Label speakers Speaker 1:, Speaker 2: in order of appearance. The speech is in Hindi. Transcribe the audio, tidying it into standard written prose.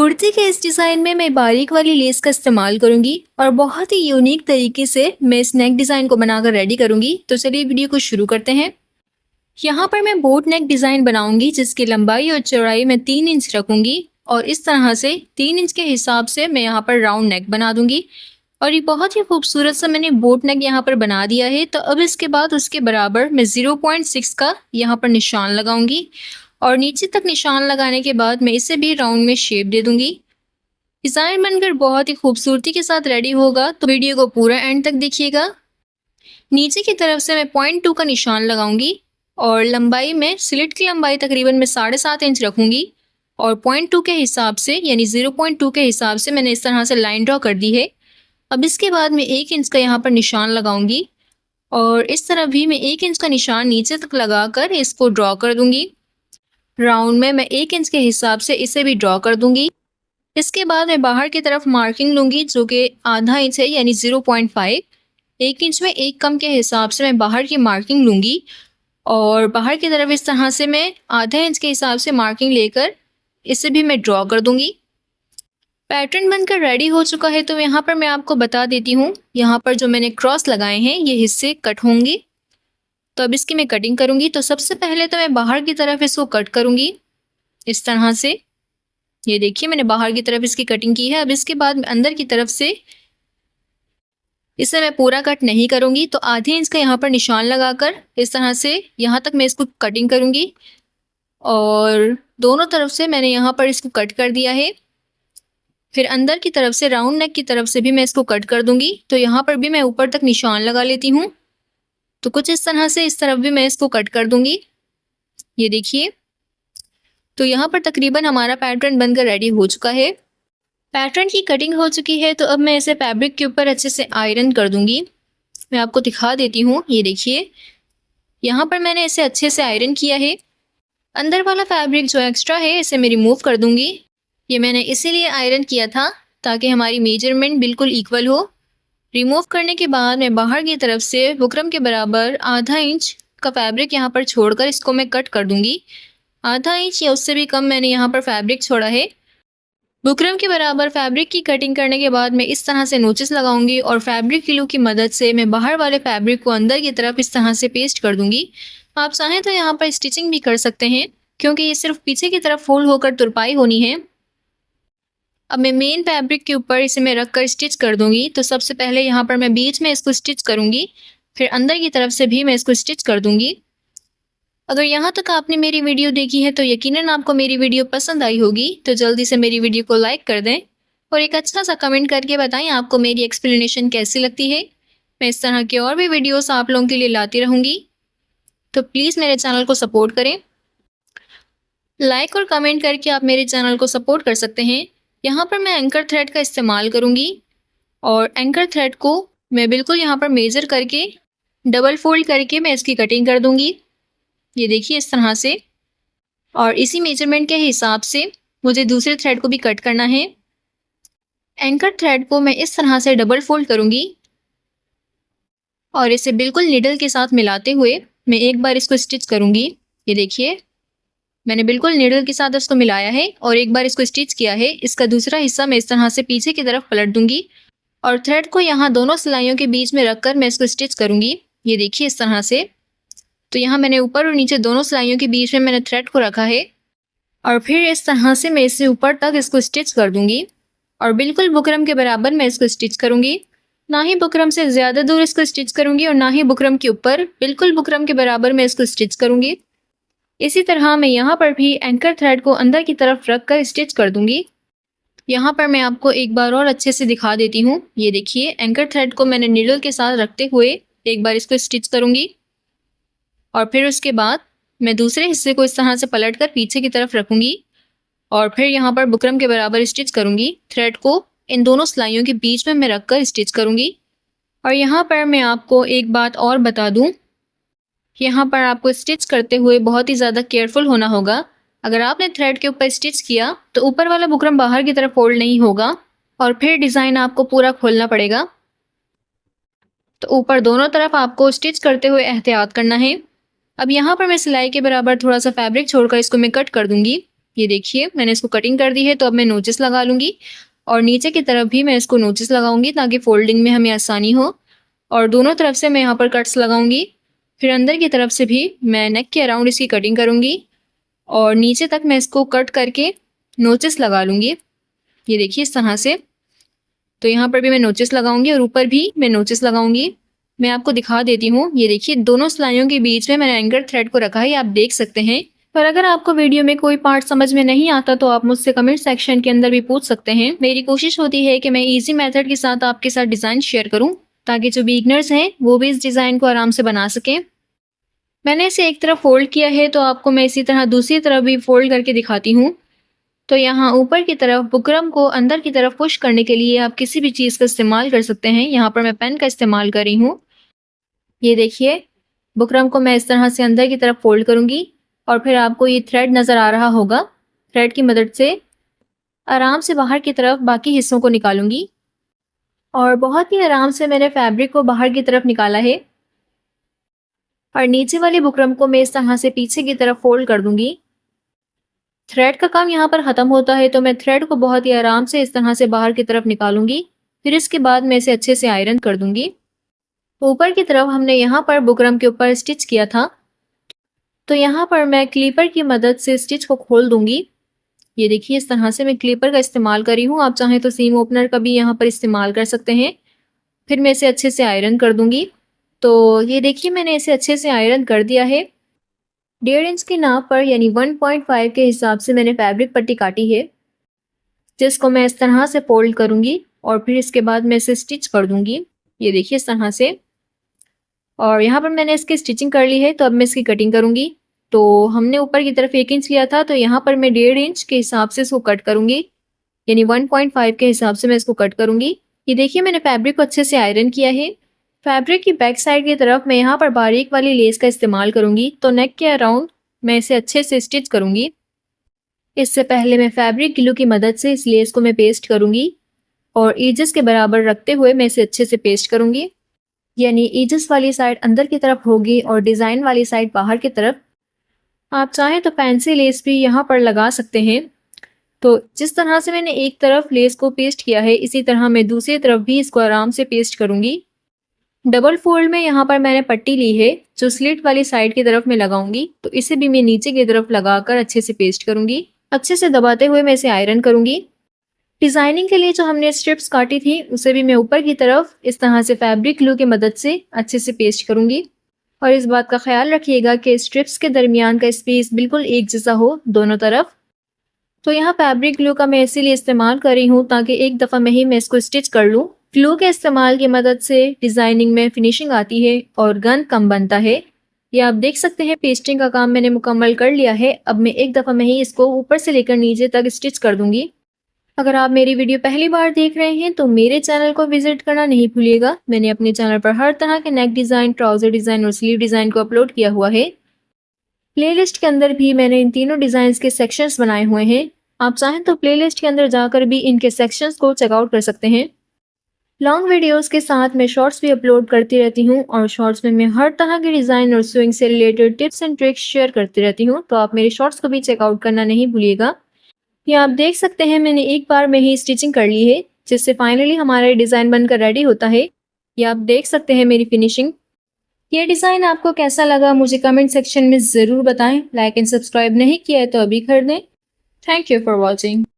Speaker 1: कुर्ती के इस डिज़ाइन में मैं बारीक वाली लेस का इस्तेमाल करूंगी और बहुत ही यूनिक तरीके से मैं इस नेक डिज़ाइन को बनाकर रेडी करूंगी। तो चलिए वीडियो को शुरू करते हैं। यहाँ पर मैं बोट नेक डिज़ाइन बनाऊंगी जिसकी लंबाई और चौड़ाई मैं 3 इंच रखूंगी और इस तरह से 3 इंच के हिसाब से मैं यहाँ पर राउंड नेक बना दूंगी। और ये बहुत ही खूबसूरत सा मैंने बोट नेक यहाँ पर बना दिया है। तो अब इसके बाद उसके बराबर मैं 0.6 का यहाँ पर निशान लगाऊंगी और नीचे तक निशान लगाने के बाद मैं इसे भी राउंड में शेप दे दूंगी। डिज़ाइन बनकर बहुत ही खूबसूरती के साथ रेडी होगा, तो वीडियो को पूरा एंड तक देखिएगा। नीचे की तरफ से मैं 0.2 का निशान लगाऊंगी और लंबाई में स्लिट की लंबाई तकरीबन मैं 7.5 इंच रखूंगी और 0.2 के हिसाब से यानी 0.2 के हिसाब से मैंने इस तरह से लाइन ड्रॉ कर दी है। अब इसके बाद मैं 1 इंच का यहाँ पर निशान लगाऊंगी और इस तरफ भी मैं 1 इंच का निशान नीचे तक लगाकर इसको ड्रॉ कर दूंगी। राउंड में मैं 1 इंच के हिसाब से इसे भी ड्रॉ कर दूंगी। इसके बाद मैं बाहर की तरफ मार्किंग लूंगी जो कि आधा इंच है यानी 0.5। 1 इंच में 1 कम के हिसाब से मैं बाहर की मार्किंग लूंगी और बाहर की तरफ इस तरह से मैं आधा इंच के हिसाब से मार्किंग लेकर इसे भी मैं ड्रॉ कर दूंगी। पैटर्न बनकर रेडी हो चुका है। तो यहाँ पर मैं आपको बता देती हूँ, यहाँ पर जो मैंने क्रॉस लगाए हैं ये हिस्से कट होंगे। तो अब इसकी मैं कटिंग करूँगी। तो सबसे पहले तो मैं बाहर की तरफ इसको कट करूँगी इस तरह से। ये देखिए मैंने बाहर की तरफ इसकी कटिंग की है। अब इसके बाद अंदर की तरफ से इसे मैं पूरा कट नहीं करूँगी, तो आधे इंच का यहाँ पर निशान लगाकर इस तरह से यहाँ तक मैं इसको कटिंग करूँगी और दोनों तरफ से मैंने यहाँ पर इसको कट कर दिया है। फिर अंदर की तरफ से राउंड नेक की तरफ से भी मैं इसको कट कर दूँगी। तो यहाँ पर भी मैं ऊपर तक निशान लगा लेती हूँ। तो कुछ इस तरह से इस तरफ भी मैं इसको कट कर दूँगी। ये देखिए, तो यहाँ पर तकरीबन हमारा पैटर्न बनकर रेडी हो चुका है। पैटर्न की कटिंग हो चुकी है। तो अब मैं इसे फैब्रिक के ऊपर अच्छे से आयरन कर दूँगी। मैं आपको दिखा देती हूँ। ये देखिए, यहाँ पर मैंने इसे अच्छे से आयरन किया है। अंदर वाला फैब्रिक जो एक्स्ट्रा है इसे मैं रिमूव कर दूँगी। ये मैंने इसीलिए आयरन किया था ताकि हमारी मेजरमेंट बिल्कुल इक्वल हो। रिमूव करने के बाद मैं बाहर की तरफ से बुकरम के बराबर आधा इंच का फैब्रिक यहाँ पर छोड़कर इसको मैं कट कर दूँगी। आधा इंच या उससे भी कम मैंने यहाँ पर फैब्रिक छोड़ा है। बुकरम के बराबर फैब्रिक की कटिंग करने के बाद मैं इस तरह से नोचेस लगाऊंगी और फैब्रिक ग्लू की मदद से मैं बाहर वाले फैब्रिक को अंदर की तरफ इस तरह से पेस्ट कर दूंगी। आप चाहें तो यहाँ पर स्टिचिंग भी कर सकते हैं क्योंकि ये सिर्फ पीछे की तरफ फोल्ड होकर तुरपाई होनी है। अब मैं मेन फैब्रिक के ऊपर इसे मैं रख कर स्टिच कर दूंगी। तो सबसे पहले यहाँ पर मैं बीच में इसको स्टिच करूँगी, फिर अंदर की तरफ से भी मैं इसको स्टिच कर दूँगी। अगर यहाँ तक आपने मेरी वीडियो देखी है तो यकीनन आपको मेरी वीडियो पसंद आई होगी। तो जल्दी से मेरी वीडियो को लाइक कर दें और एक अच्छा सा कमेंट करके बताएं आपको मेरी एक्सप्लेनेशन कैसी लगती है। मैं इस तरह के और भी वीडियोस आप लोगों के लिए लाती रहूँगी, तो प्लीज़ मेरे चैनल को सपोर्ट करें। लाइक और कमेंट करके आप मेरे चैनल को सपोर्ट कर सकते हैं। यहाँ पर मैं एंकर थ्रेड का इस्तेमाल करूँगी और एंकर थ्रेड को मैं बिल्कुल यहाँ पर मेज़र करके डबल फोल्ड करके मैं इसकी कटिंग कर दूँगी। ये देखिए इस तरह से, और इसी मेजरमेंट के हिसाब से मुझे दूसरे थ्रेड को भी कट करना है। एंकर थ्रेड को मैं इस तरह से डबल फोल्ड करूँगी और इसे बिल्कुल नीडल के साथ मिलाते हुए मैं एक बार इसको स्टिच करूँगी। ये देखिए मैंने बिल्कुल नीडल के साथ इसको मिलाया है और एक बार इसको स्टिच किया है। इसका दूसरा हिस्सा मैं इस तरह से पीछे की तरफ पलट दूँगी और थ्रेड को यहाँ दोनों सिलाइयों के बीच में रखकर मैं इसको स्टिच करूँगी। ये देखिए इस तरह से। तो यहाँ मैंने ऊपर और नीचे दोनों सिलाइयों के बीच में मैंने थ्रेड को रखा है और फिर इस तरह से मैं इससे ऊपर तक इसको स्टिच कर दूंगी और बिल्कुल बुकरम के बराबर मैं इसको स्टिच करूंगी। ना ही बुकरम से ज़्यादा दूर इसको स्टिच करूंगी और ना ही बुकरम के ऊपर, बिल्कुल बुकरम के बराबर मैं इसको स्टिच करूंगी। इसी तरह मैं यहाँ पर भी एंकर थ्रेड को अंदर की तरफ रख कर स्टिच कर दूंगी। यहाँ पर मैं आपको एक बार और अच्छे से दिखा देती हूँ। ये देखिए एंकर थ्रेड को मैंने नीडल के साथ रखते हुए एक बार इसको स्टिच करूँगी और फिर उसके बाद मैं दूसरे हिस्से को इस तरह से पलटकर पीछे की तरफ रखूँगी और फिर यहाँ पर बुकरम के बराबर स्टिच करूँगी। थ्रेड को इन दोनों सिलाइयों के बीच में मैं रखकर स्टिच करूँगी। और यहाँ पर मैं आपको एक बात और बता दूँ, यहाँ पर आपको स्टिच करते हुए बहुत ही ज़्यादा केयरफुल होना होगा। अगर आपने थ्रेड के ऊपर स्टिच किया तो ऊपर वाला बुकरम बाहर की तरफ फोल्ड नहीं होगा और फिर डिज़ाइन आपको पूरा खोलना पड़ेगा। तो ऊपर दोनों तरफ आपको स्टिच करते हुए एहतियात करना है। अब यहाँ पर मैं सिलाई के बराबर थोड़ा सा फैब्रिक छोड़कर इसको मैं कट कर दूंगी। ये देखिए मैंने इसको कटिंग कर दी है। तो अब मैं नोचेस लगा लूँगी और नीचे की तरफ भी मैं इसको नोचेस लगाऊंगी ताकि फोल्डिंग में हमें आसानी हो। और दोनों तरफ से मैं यहाँ पर कट्स लगाऊंगी। फिर अंदर की तरफ से भी मैं नेक के अराउंड इसकी कटिंग करूंगी और नीचे तक मैं इसको कट करके नोचेस लगा लूँगी। ये देखिए इस तरह से। तो यहाँ पर भी मैं नोचेस लगाऊंगी और ऊपर भी मैं नोचेस लगाऊंगी। मैं आपको दिखा देती हूँ। ये देखिए दोनों सिलाइयों के बीच में मैंने एंकर थ्रेड को रखा है, ये आप देख सकते हैं। पर अगर आपको वीडियो में कोई पार्ट समझ में नहीं आता तो आप मुझसे कमेंट सेक्शन के अंदर भी पूछ सकते हैं। मेरी कोशिश होती है कि मैं इजी मेथड के साथ आपके साथ डिज़ाइन शेयर करूँ ताकि जो बिगनर्स हैं वो भी इस डिज़ाइन को आराम से बना सकें। मैंने इसे एक तरफ फोल्ड किया है तो आपको मैं इसी तरह दूसरी तरफ भी फोल्ड करके दिखाती हूँ। तो यहाँ ऊपर की तरफ बुकरम को अंदर की तरफ पुश करने के लिए आप किसी भी चीज़ का इस्तेमाल कर सकते हैं। यहाँ पर मैं पेन का इस्तेमाल कर रही हूँ। ये देखिए बुकरम को मैं इस तरह से अंदर की तरफ फोल्ड करूँगी और फिर आपको ये थ्रेड नज़र आ रहा होगा। थ्रेड की मदद से आराम से बाहर की तरफ बाकी हिस्सों को निकालूंगी और बहुत ही आराम से मैंने फैब्रिक को बाहर की तरफ निकाला है। और नीचे वाले बुकरम को मैं इस तरह से पीछे की तरफ फोल्ड कर दूंगी। थ्रेड का काम यहाँ पर ख़त्म होता है तो मैं थ्रेड को बहुत ही आराम से इस तरह से बाहर की तरफ निकालूंगी। फिर इसके बाद मैं इसे अच्छे से आयरन कर दूंगी। ऊपर की तरफ हमने यहाँ पर बुकरम के ऊपर स्टिच किया था तो यहाँ पर मैं क्लीपर की मदद से स्टिच को खोल दूंगी। ये देखिए इस तरह से मैं क्लीपर का इस्तेमाल कर रही हूँ। आप चाहें तो सीम ओपनर का भी यहाँ पर इस्तेमाल कर सकते हैं। फिर मैं इसे अच्छे से आयरन कर दूंगी। तो ये देखिए मैंने इसे अच्छे से आयरन कर दिया है। 1.5 इंच की नाप पर यानी 1.5 के हिसाब से मैंने फैब्रिक पट्टी काटी है जिसको मैं इस तरह से फोल्ड करूंगी और फिर इसके बाद मैं इसे स्टिच कर दूंगी। ये देखिए इस तरह से। और यहाँ पर मैंने इसकी स्टिचिंग कर ली है तो अब मैं इसकी कटिंग करूंगी। तो हमने ऊपर की तरफ 1 इंच लिया था तो यहाँ पर मैं 1.5 इंच के हिसाब से इसको कट करूंगी यानी 1.5 के हिसाब से मैं इसको कट करूंगी। ये देखिए मैंने फैब्रिक को अच्छे से आयरन किया है। फैब्रिक की बैक साइड की तरफ मैं यहाँ पर बारीक वाली लेस का इस्तेमाल करूंगी तो नेक के अराउंड मैं इसे अच्छे से स्टिच करूंगी। इससे पहले मैं फैब्रिक ग्लू की मदद से इस लेस को मैं पेस्ट करूंगी और एजेस के बराबर रखते हुए मैं इसे अच्छे से पेस्ट करूंगी यानी एजेस वाली साइड अंदर की तरफ होगी और डिज़ाइन वाली साइड बाहर की तरफ। आप चाहें तो फैंसी लेस भी यहाँ पर लगा सकते हैं। तो जिस तरह से मैंने एक तरफ लेस को पेस्ट किया है इसी तरह मैं दूसरी तरफ भी इसको आराम से पेस्ट करूंगी। डबल फोल्ड में यहाँ पर मैंने पट्टी ली है जो स्लिट वाली साइड की तरफ मैं लगाऊंगी तो इसे भी मैं नीचे की तरफ लगाकर अच्छे से पेस्ट करूंगी। अच्छे से दबाते हुए मैं इसे आयरन करूंगी। डिज़ाइनिंग के लिए जो हमने स्ट्रिप्स काटी थी उसे भी मैं ऊपर की तरफ इस तरह से फैब्रिक ग्लू की मदद से अच्छे से पेस्ट करूंगी। और इस बात का ख्याल रखिएगा कि स्ट्रिप्स के दरमियान का स्पेस बिल्कुल एक जैसा हो दोनों तरफ। तो यहाँ फैब्रिक ग्लू का मैं इसीलिए इस्तेमाल कर रही हूँ ताकि एक दफ़ा में ही मैं इसको स्टिच कर लूँ। ग्लू के इस्तेमाल की मदद से डिज़ाइनिंग में फिनिशिंग आती है और गन कम बनता है। ये आप देख सकते हैं पेस्टिंग का काम मैंने मुकम्मल कर लिया है। अब मैं एक दफ़ा में ही इसको ऊपर से लेकर नीचे तक स्टिच कर दूंगी। अगर आप मेरी वीडियो पहली बार देख रहे हैं तो मेरे चैनल को विजिट करना नहीं भूलिएगा। मैंने अपने चैनल पर हर तरह के नेक डिज़ाइन, ट्राउज़र डिज़ाइन और स्लीव डिज़ाइन को अपलोड किया हुआ है। प्लेलिस्ट के अंदर भी मैंने इन तीनों डिज़ाइंस के सेक्शंस बनाए हुए हैं। आप चाहें तो प्लेलिस्ट के अंदर जाकर भी इनके सेक्शंस को चेकआउट कर सकते हैं। लॉन्ग वीडियोस के साथ मैं शॉर्ट्स भी अपलोड करती रहती हूँ और शॉर्ट्स में मैं हर तरह के डिज़ाइन और स्विंग से related tips and tricks share करती रहती हूँ। तो आप मेरे शॉर्ट्स को भी चेकआउट करना नहीं भूलिएगा। ये आप देख सकते हैं मैंने एक बार में ही स्टिचिंग कर ली है जिससे फाइनली हमारा डिज़ाइन बनकर रेडी होता है। ये आप देख सकते हैं मेरी फिनिशिंग। ये डिज़ाइन आपको कैसा लगा मुझे कमेंट सेक्शन में ज़रूर बताएं। लाइक एंड सब्सक्राइब नहीं किया है तो अभी कर दें। Thank you for watching.